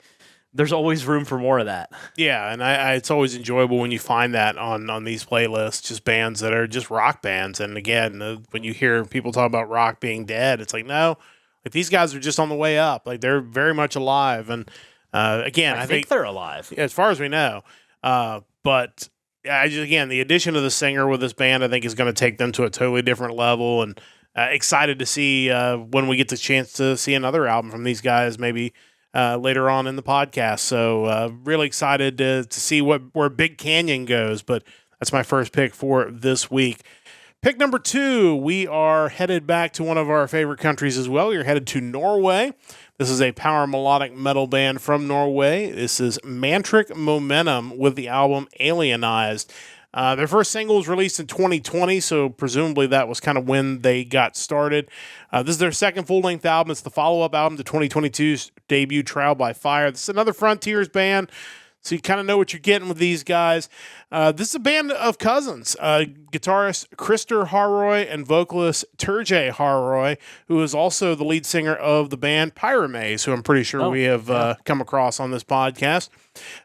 B: there's always room for more of that.
A: Yeah, and it's always enjoyable when you find that on these playlists, just bands that are just rock bands. And again, when you hear people talk about rock being dead, it's like, no, like these guys are just on the way up. Like they're very much alive. And again, I think
B: they're alive
A: as far as we know. But the addition of the singer with this band, I think, is going to take them to a totally different level. And excited to see when we get the chance to see another album from these guys, maybe later on in the podcast. So really excited to see where Big Canyon goes, but that's my first pick for this week. Pick number 2, we are headed back to one of our favorite countries as well. We're headed to Norway. This is a power melodic metal band from Norway. This is Mantric Momentum with the album Alienized. Their first single was released in 2020, so presumably that was kind of when they got started. This is their second full-length album. It's the follow-up album to 2022's debut, Trial by Fire. This is another Frontiers band, so you kind of know what you're getting with these guys. This is a band of cousins, guitarist Krister Harroy and vocalist Turjay Harroy, who is also the lead singer of the band Pyramaze, who I'm pretty sure we have come across on this podcast.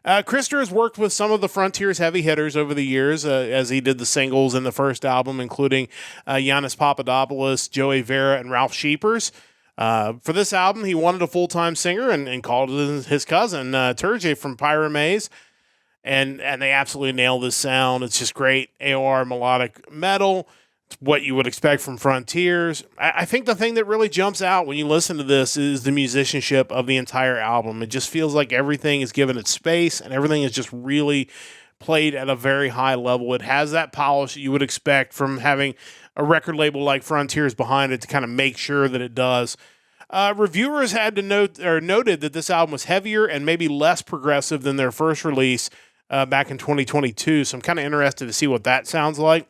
A: Krister has worked with some of the Frontiers heavy hitters over the years, as he did the singles in the first album, including Yannis Papadopoulos, Joey Vera, and Ralph Sheepers. For this album, he wanted a full-time singer and called his cousin, Turjay from Pyramaze. And they absolutely nail this sound. It's just great AOR melodic metal. It's what you would expect from Frontiers. I think the thing that really jumps out when you listen to this is the musicianship of the entire album. It just feels like everything is given its space and everything is just really played at a very high level. It has that polish that you would expect from having a record label like Frontiers behind it to kind of make sure that it does. Reviewers had to noted that this album was heavier and maybe less progressive than their first release back in 2022. So I'm kind of interested to see what that sounds like.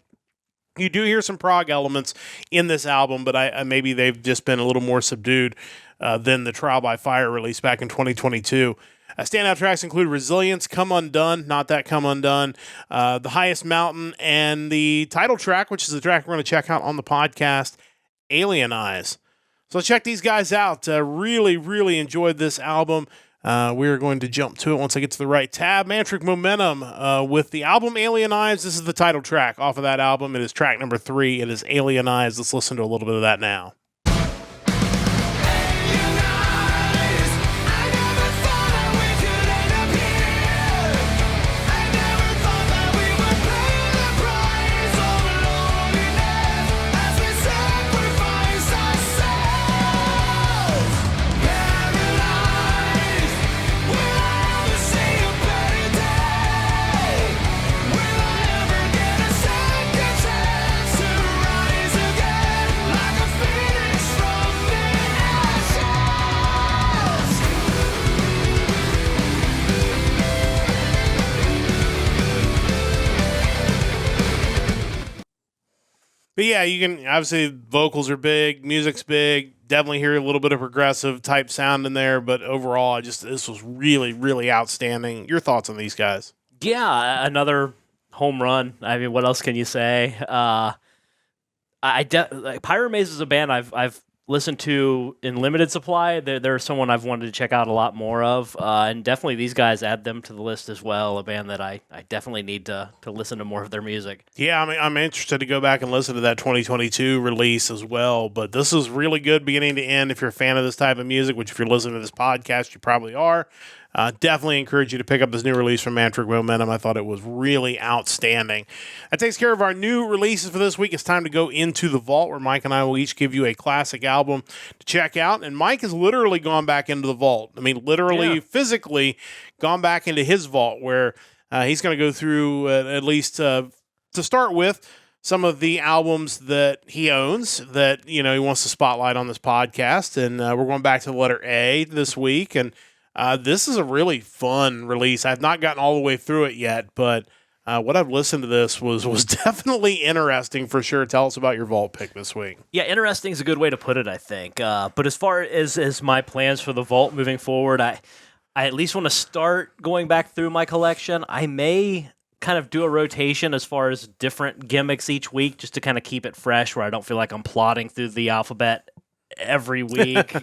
A: You do hear some prog elements in this album, but maybe they've just been a little more subdued than the Trial by Fire release back in 2022. Standout tracks include Resilience, Come Undone, Not That Come Undone, The Highest Mountain, and the title track, which is the track we're going to check out on the podcast, Alien Eyes. So check these guys out. Really, really enjoyed this album. We're going to jump to it once I get to the right tab. Mantric Momentum with the album Alien Eyes. This is the title track off of that album. It is track number 3. It is Alien Eyes. Let's listen to a little bit of that now. But yeah, you can obviously vocals are big, music's big, definitely hear a little bit of progressive type sound in there, but overall this was really, really outstanding. Your thoughts on these guys?
B: Yeah, another home run. I mean, what else can you say? Pyromaze is a band I've listened to in limited supply. They're someone I've wanted to check out a lot more of, and definitely these guys add them to the list as well. A band that I definitely need to listen to more of their music.
A: Yeah, I mean, I'm interested to go back and listen to that 2022 release as well. But this is really good beginning to end. If you're a fan of this type of music, which if you're listening to this podcast, you probably are. Definitely encourage you to pick up this new release from Mantric Momentum. I thought it was really outstanding. That takes care of our new releases for this week. It's time to go into the vault, where Mike and I will each give you a classic album to check out. And Mike has literally gone back into the vault. I mean, literally, physically gone back into his vault, where he's going to go through, at least to start with, some of the albums that he owns that, he wants to spotlight on this podcast. And we're going back to the letter A this week. And this is a really fun release. I've not gotten all the way through it yet, but what I've listened to this was definitely interesting for sure. Tell us about your vault pick this week.
B: Yeah, interesting is a good way to put it, I think. But as far as my plans for the vault moving forward, I at least want to start going back through my collection. I may kind of do a rotation as far as different gimmicks each week, just to kind of keep it fresh, where I don't feel like I'm plodding through the alphabet every week.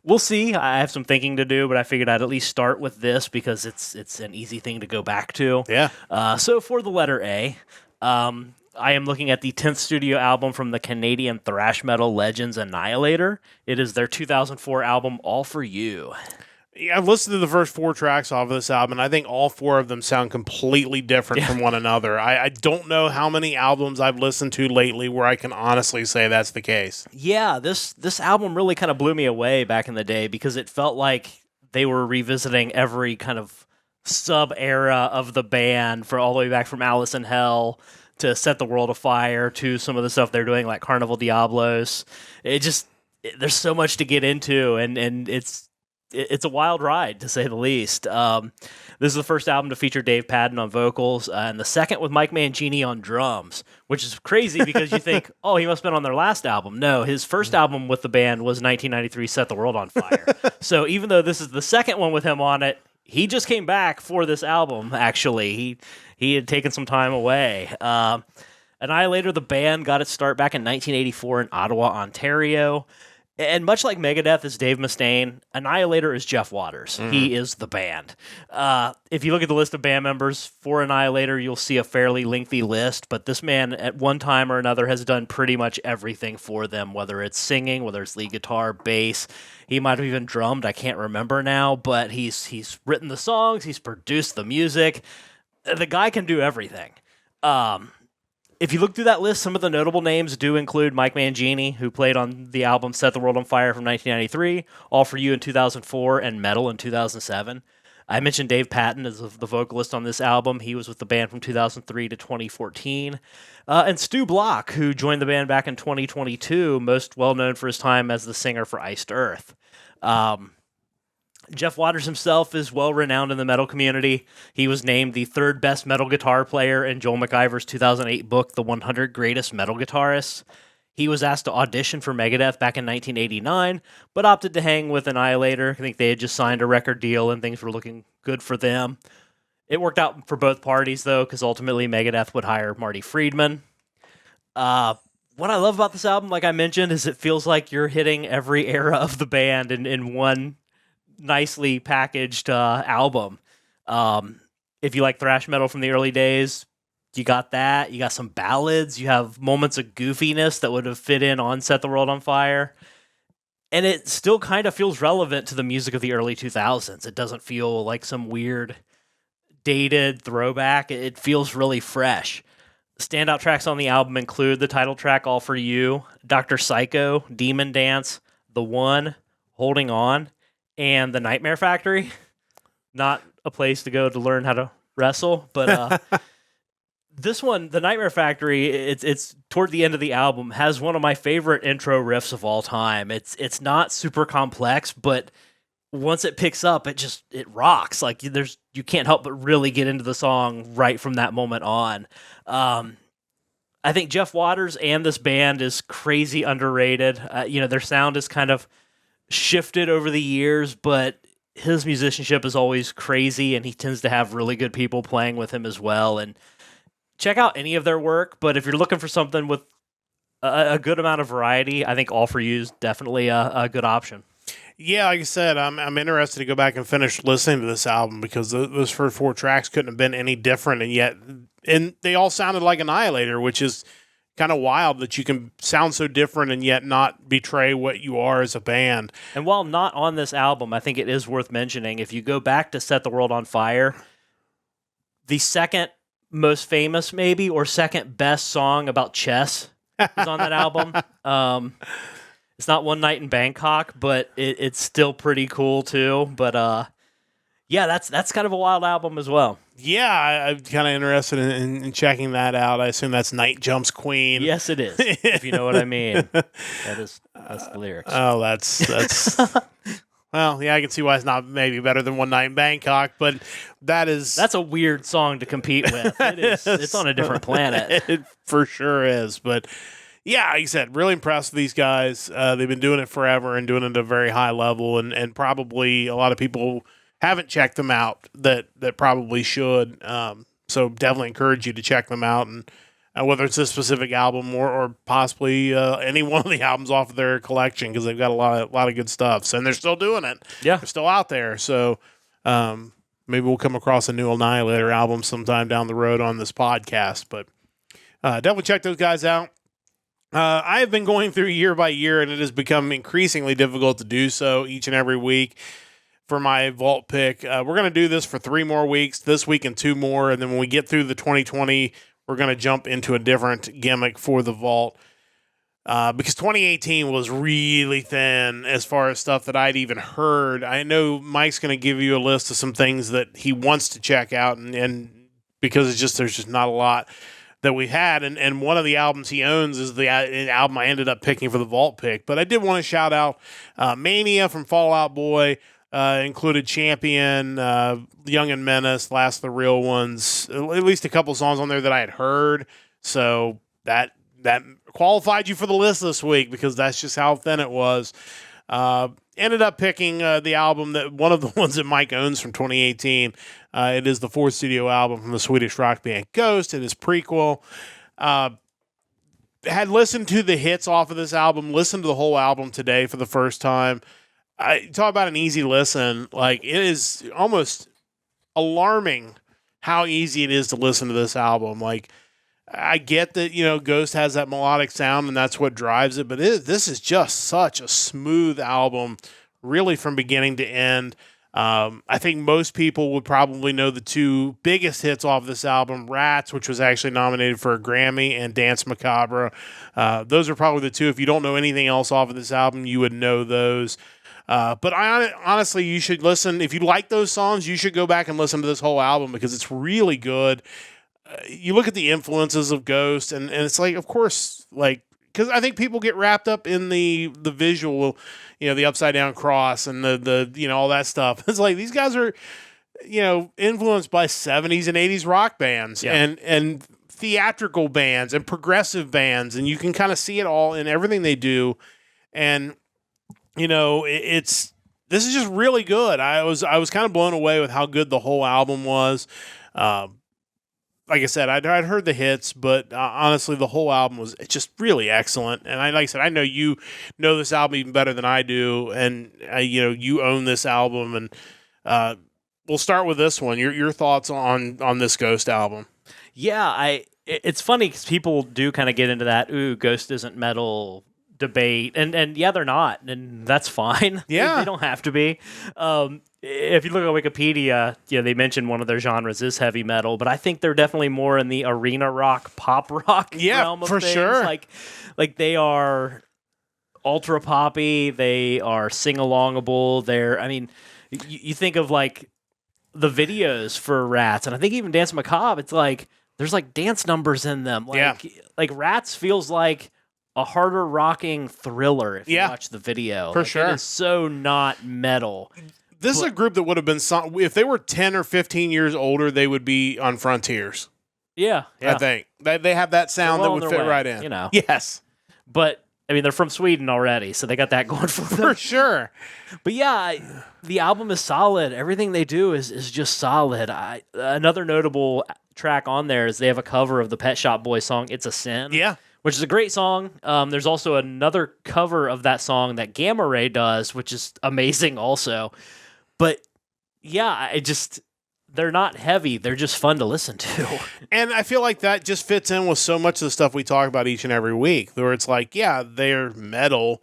B: We'll see. I have some thinking to do, but I figured I'd at least start with this because it's an easy thing to go back to.
A: Yeah.
B: So for the letter A, I am looking at the 10th studio album from the Canadian thrash metal legends Annihilator. It is their 2004 album, All For You.
A: Yeah, I've listened to the first 4 tracks off of this album, and I think all 4 of them sound completely different from one another. I don't know how many albums I've listened to lately where I can honestly say that's the case.
B: Yeah, this album really kind of blew me away back in the day because it felt like they were revisiting every kind of sub-era of the band, for all the way back from Alice in Hell to Set the World Afire to some of the stuff they're doing like Carnival Diablos. There's so much to get into, and it's a wild ride, to say the least. This is the first album to feature Dave Padden on vocals, and the second with Mike Mangini on drums, which is crazy because you think, oh, he must have been on their last album. No, his first album with the band was 1993, Set the World on Fire. So even though this is the second one with him on it, he just came back for this album, actually. He had taken some time away. Annihilator, the band, got its start back in 1984 in Ottawa, Ontario. And much like Megadeth is Dave Mustaine, Annihilator is Jeff Waters. He is the band. If you look at the list of band members for Annihilator, you'll see a fairly lengthy list, but this man at one time or another has done pretty much everything for them, whether it's singing, whether it's lead guitar, bass. He might have even drummed, I can't remember now, but he's written the songs, he's produced the music. The guy can do everything. If you look through that list, some of the notable names do include Mike Mangini, who played on the album Set the World on Fire from 1993, All For You in 2004, and Metal in 2007. I mentioned Dave Patton as the vocalist on this album. He was with the band from 2003 to 2014. And Stu Block, who joined the band back in 2022, most well known for his time as the singer for Iced Earth. Jeff Waters himself is well renowned in the metal community. He was named the third best metal guitar player in Joel McIver's 2008 book, The 100 Greatest Metal Guitarists. He was asked to audition for Megadeth back in 1989, but opted to hang with Annihilator. I think they had just signed a record deal and things were looking good for them. It worked out for both parties, though, because ultimately Megadeth would hire Marty Friedman. What I love about this album, like I mentioned, is it feels like you're hitting every era of the band in one nicely packaged album. If you like thrash metal from the early days, you got that. You got some ballads. You have moments of goofiness that would have fit in on Set the World on Fire. And it still kind of feels relevant to the music of the early 2000s. It doesn't feel like some weird, dated throwback. It feels really fresh. Standout tracks on the album include the title track, All For You, Dr. Psycho, Demon Dance, The One, Holding On, and The Nightmare Factory. Not a place to go to learn how to wrestle, but this one, The Nightmare Factory, it's toward the end of the album, has one of my favorite intro riffs of all time. It's not super complex, but once it picks up, it rocks. Like you can't help but really get into the song right from that moment on. I think Jeff Waters and this band is crazy underrated. Their sound is kind of shifted over the years, but his musicianship is always crazy, and he tends to have really good people playing with him as well. And check out any of their work, but if you're looking for something with a good amount of variety, I think All For You is definitely a good option.
A: Yeah, like I said, I'm interested to go back and finish listening to this album because those first 4 tracks couldn't have been any different, and they all sounded like Annihilator, which is kind of wild that you can sound so different and yet not betray what you are as a band.
B: And while not on this album, I think it is worth mentioning, if you go back to Set the World on Fire, the second most famous maybe or second best song about chess is on that album. It's not One Night in Bangkok, but it's still pretty cool too. But yeah, that's kind of a wild album as well.
A: Yeah, I'm kind of interested in checking that out. I assume that's Night Jumps Queen.
B: Yes, it is. If you know what I mean. That's the lyrics.
A: Oh, that's well, yeah, I can see why it's not maybe better than One Night in Bangkok, but that's
B: a weird song to compete with. It's on a different planet.
A: It for sure is. But yeah, like I said, really impressed with these guys. They've been doing it forever and doing it at a very high level, and probably a lot of people haven't checked them out that probably should. So definitely encourage you to check them out, and whether it's this specific album or possibly any one of the albums off of their collection, because they've got a lot of good stuff. So, and they're still doing it.
B: Yeah,
A: they're still out there. So maybe we'll come across a new Annihilator album sometime down the road on this podcast. But definitely check those guys out. I have been going through year by year, and it has become increasingly difficult to do so each and every week. For my vault pick, we're going to do this for 3 more weeks, this week and 2 more, and then when we get through the 2020, we're going to jump into a different gimmick for the vault, because 2018 was really thin as far as stuff that I'd even heard. I know Mike's going to give you a list of some things that he wants to check out, and because there's just not a lot that we had, and one of the albums he owns is the album I ended up picking for the vault pick. But I did want to shout out Mania from Fall Out Boy. Included Champion, Young and Menace, Last of the Real Ones, at least a couple songs on there that I had heard. So that qualified you for the list this week because that's just how thin it was. Ended up picking the album one of the ones that Mike owns from 2018. It is the 4th studio album from the Swedish rock band Ghost. It is prequel. Had listened to the hits off of this album, listened to the whole album today for the first time. I talk about an easy listen. Like, it is almost alarming how easy it is to listen to this album. Like, I get that, Ghost has that melodic sound and that's what drives it, but this is just such a smooth album, really from beginning to end. I think most people would probably know the 2 biggest hits off this album, Rats, which was actually nominated for a Grammy, and Dance Macabre. Those are probably the 2. If you don't know anything else off of this album, you would know those. But honestly, you should listen. If you like those songs, you should go back and listen to this whole album because it's really good. You look at the influences of Ghost, and it's like, of course, like, because I think people get wrapped up in the visual, the upside down cross and the all that stuff. It's like these guys are, influenced by 70s and 80s rock bands and theatrical bands and progressive bands, and you can kind of see it all in everything they do. And this is just really good. I was kind of blown away with how good the whole album was. Like I said, I'd heard the hits, but honestly, the whole album was just really excellent. And like I said, I know you know this album even better than I do, and you own this album. And we'll start with this one. Your thoughts on this Ghost album?
B: Yeah, it's funny because people do kind of get into that. Ooh, Ghost isn't metal debate, and yeah, they're not, and that's fine.
A: Yeah,
B: they don't have to be. If you look at Wikipedia, they mention one of their genres is heavy metal, but I think they're definitely more in the arena rock, pop rock realm of
A: for
B: things.
A: Sure.
B: Like they are ultra poppy, they are sing alongable. You think of like the videos for Rats, and I think even Dance Macabre. It's like there's like dance numbers in them. Like Rats feels like a harder rocking thriller if you watch the video.
A: For sure.
B: It is so not metal.
A: This is a group that would have been, if they were 10 or 15 years older, they would be on Frontiers.
B: Yeah.
A: I think. They have that sound that would fit right in. Yes.
B: But, they're from Sweden already, so they got that going for them.
A: For sure.
B: But yeah, the album is solid. Everything they do is just solid. Another notable track on there is they have a cover of the Pet Shop Boys song, It's a Sin.
A: Yeah. Which
B: is a great song. There's also another cover of that song that Gamma Ray does, which is amazing also. But yeah, they're not heavy. They're just fun to listen to.
A: And I feel like that just fits in with so much of the stuff we talk about each and every week, where it's like, yeah, they're metal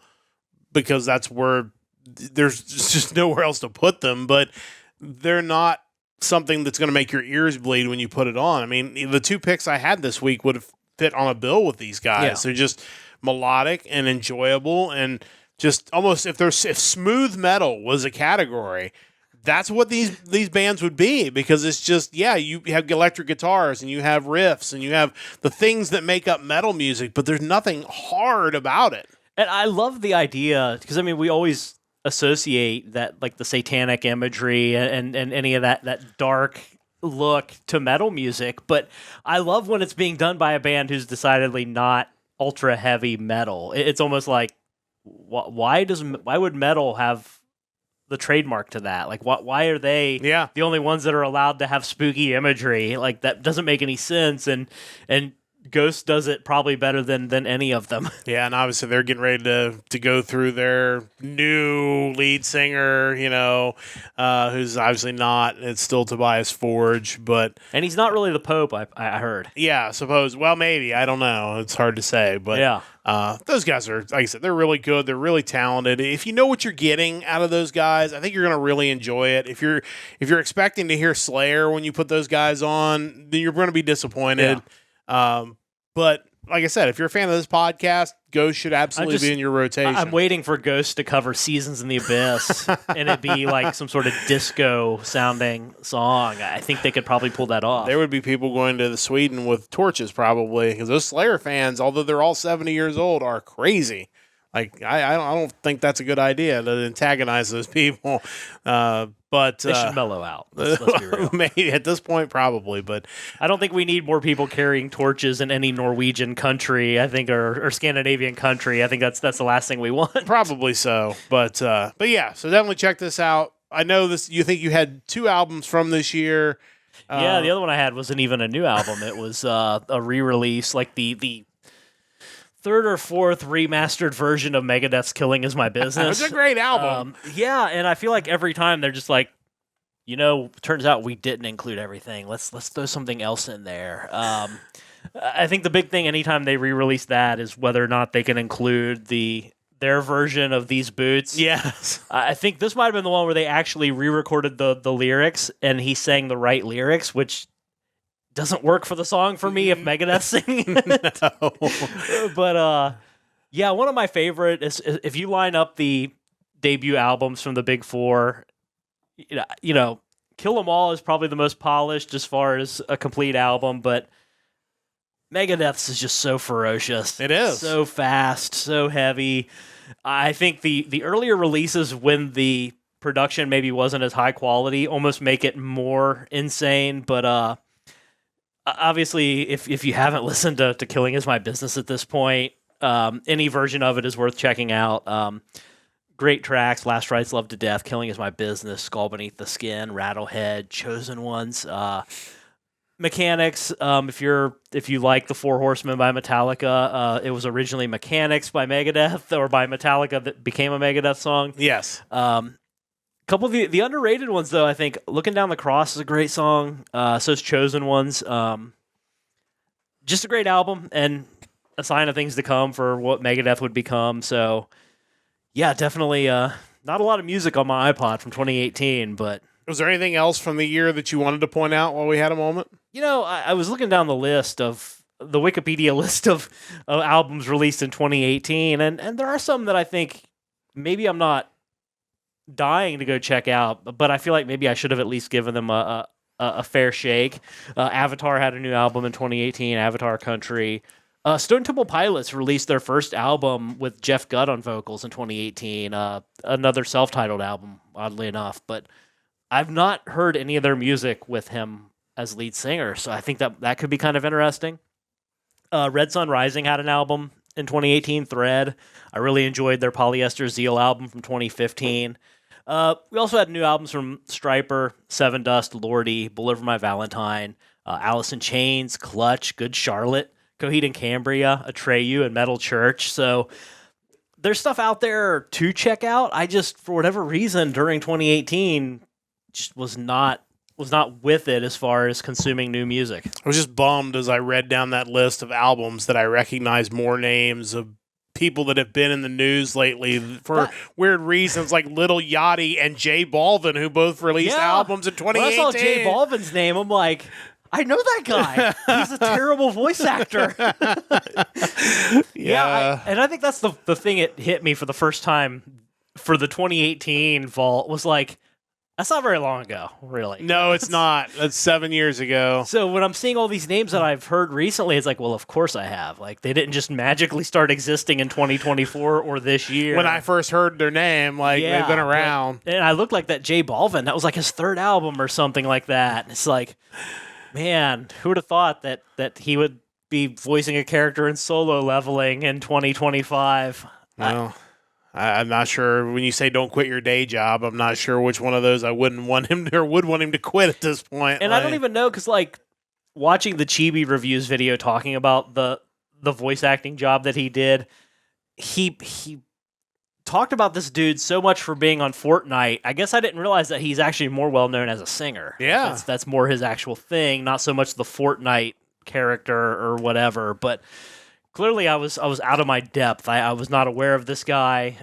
A: because that's where there's just nowhere else to put them, but they're not something that's going to make your ears bleed when you put it on. I mean, the two picks I had this week would have fit on a bill with these guys. Yeah. They're just melodic and enjoyable, and just almost if smooth metal was a category, that's what these bands would be, because it's just, you have electric guitars and you have riffs and you have the things that make up metal music, but there's nothing hard about it.
B: And I love the idea, because we always associate that, like, the satanic imagery and any of that dark look to metal music, but I love when it's being done by a band who's decidedly not ultra heavy metal. It's almost like, why would metal have the trademark to that? Like, why are they the only ones that are allowed to have spooky imagery? Like, that doesn't make any sense. And Ghost does it probably better than any of them.
A: Yeah, and obviously they're getting ready to go through their new lead singer, who's obviously not. It's still Tobias Forge,
B: and he's not really the Pope, I heard.
A: Yeah, I suppose. Well, maybe. I don't know. It's hard to say, but those guys are, like I said, they're really good. They're really talented. If you know what you're getting out of those guys, I think you're going to really enjoy it. If you're expecting to hear Slayer when you put those guys on, then you're going to be disappointed. Yeah. But like I said, if you're a fan of this podcast, Ghost should absolutely be in your rotation.
B: I'm waiting for Ghost to cover Seasons in the Abyss and it be like some sort of disco sounding song. I think they could probably pull that off.
A: There would be people going to Sweden with torches probably, because those Slayer fans, although they're all 70 years old, are crazy. Like, I don't think that's a good idea to antagonize those people. But
B: they should mellow out. Let's be real.
A: Maybe at this point, probably. But
B: I don't think we need more people carrying torches in any Norwegian country, I think, or Scandinavian country. I think that's the last thing we want.
A: Probably so. But yeah, so definitely check this out. I know this. You think you had 2 albums from this year.
B: Yeah, the other one I had wasn't even a new album. It was a re-release, like the third or fourth remastered version of Megadeth's Killing Is My Business.
A: It's a great album.
B: Yeah, and I feel like every time they're just like, turns out we didn't include everything. Let's throw something else in there. I think the big thing anytime they re-release that is whether or not they can include their version of These Boots.
A: Yes.
B: I think this might have been the one where they actually re-recorded the lyrics and he sang the right lyrics, which doesn't work for the song for me if Megadeth's singing it.
A: No.
B: But yeah, one of my favorite is if you line up the debut albums from the Big Four. You know, Kill 'Em All is probably the most polished as far as a complete album, but Megadeth's is just so ferocious.
A: It is.
B: So fast, so heavy. I think the earlier releases, when the production maybe wasn't as high quality, almost make it more insane. But obviously, if you haven't listened to Killing Is My Business at this point, any version of it is worth checking out. Great tracks: Last Rites, Love to Death, Killing Is My Business, Skull Beneath the Skin, Rattlehead, Chosen Ones. Mechanics, if you like the Four Horsemen by Metallica, it was originally Mechanics by Megadeth, or by Metallica, that became a Megadeth song.
A: Yes.
B: Couple of the underrated ones, though, I think Looking Down the Cross is a great song. So is Chosen Ones. Just a great album, and a sign of things to come for what Megadeth would become. So, yeah, definitely not a lot of music on my iPod from 2018, but...
A: Was there anything else from the year that you wanted to point out while we had a moment?
B: You know, I was looking down the Wikipedia list of albums released in 2018, and there are some that I think maybe I'm not dying to go check out, but I feel like maybe I should have at least given them a fair shake. Avatar had a new album in 2018, Avatar Country. Stone Temple Pilots released their first album with Jeff Gutt on vocals in 2018, another self-titled album, oddly enough, but I've not heard any of their music with him as lead singer, so I think that could be kind of interesting. Red Sun Rising had an album in 2018, Thread. I really enjoyed their Polyester Zeal album from 2015. We also had new albums from Stryper, Seven Dust, Lordy, Bullet for My Valentine, Alice in Chains, Clutch, Good Charlotte, Coheed and Cambria, Atreyu, and Metal Church. So there's stuff out there to check out. I just, for whatever reason, during 2018... just was not with it as far as consuming new music.
A: I was just bummed as I read down that list of albums that I recognized more names of people that have been in the news lately for weird reasons, like Lil Yachty and J Balvin, who both released albums in 2018.
B: When I saw J Balvin's name, I'm like, I know that guy. He's a terrible voice actor. And I think that's the thing it hit me for the first time for the 2018 vault was like, that's not very long ago, really.
A: No, it's not. That's 7 years ago.
B: So when I'm seeing all these names that I've heard recently, it's like, well, of course I have. Like, they didn't just magically start existing in 2024 or this year.
A: When I first heard their name, they've been around.
B: And I looked like that J Balvin. That was like his third album or something like that. And it's like, man, who would have thought that he would be voicing a character in Solo Leveling in 2025?
A: Well... I'm not sure. When you say don't quit your day job, I'm not sure which one of those I wouldn't want him to, or would want him to quit at this point.
B: And I don't even know, because watching the Chibi Reviews video talking about the voice acting job that he did, he talked about this dude so much for being on Fortnite. I guess I didn't realize that he's actually more well known as a singer.
A: Yeah,
B: that's more his actual thing, not so much the Fortnite character or whatever, but. Clearly, I was out of my depth. I was not aware of this guy.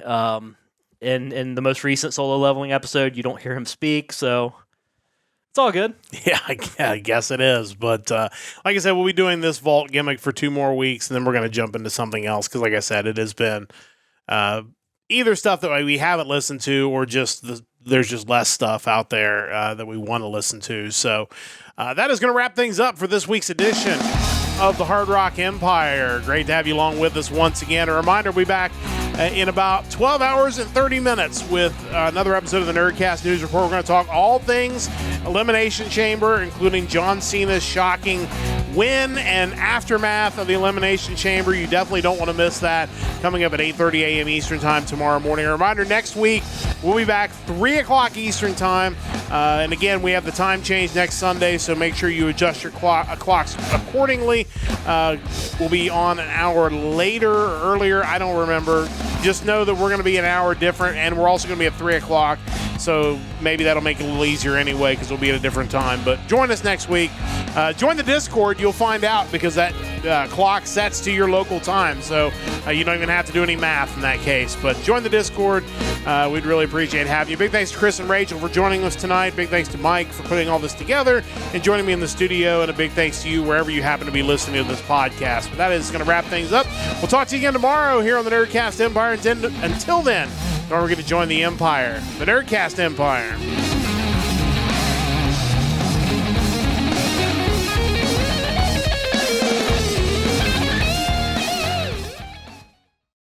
B: In the most recent Solo Leveling episode, you don't hear him speak, so it's all good.
A: Yeah, I guess it is. But like I said, we'll be doing this vault gimmick for 2 more weeks, and then we're going to jump into something else. Because like I said, it has been either stuff that we haven't listened to, or just there's just less stuff out there that we want to listen to. So that is going to wrap things up for this week's edition of the Hard Rock Empire. Great to have you along with us once again. A reminder, we'll be back in about 12 hours and 30 minutes with another episode of the Nerdcast News Report. We're going to talk all things Elimination Chamber, including John Cena's shocking win and aftermath of the Elimination Chamber. You definitely don't want to miss that. Coming up at 8:30 a.m. Eastern Time tomorrow morning. A reminder, next week we'll be back 3 o'clock Eastern Time. And again, we have the time change next Sunday, so make sure you adjust your clocks accordingly. We'll be on an hour later or earlier. I don't remember. Just know that we're going to be an hour different, and we're also going to be at 3 o'clock. So maybe that'll make it a little easier anyway, because we'll be at a different time. But join us next week. Join the Discord. You'll find out, because that clock sets to your local time. So you don't even have to do any math in that case. But join the Discord. We'd really appreciate having you. Big thanks to Chris and Rachel for joining us tonight. Big thanks to Mike for putting all this together and joining me in the studio. And a big thanks to you wherever you happen to be listening to this podcast. But that is going to wrap things up. We'll talk to you again tomorrow here on the Nerdcast Empire. Until then, Don't forget to join the Empire, the Nerdcast Empire.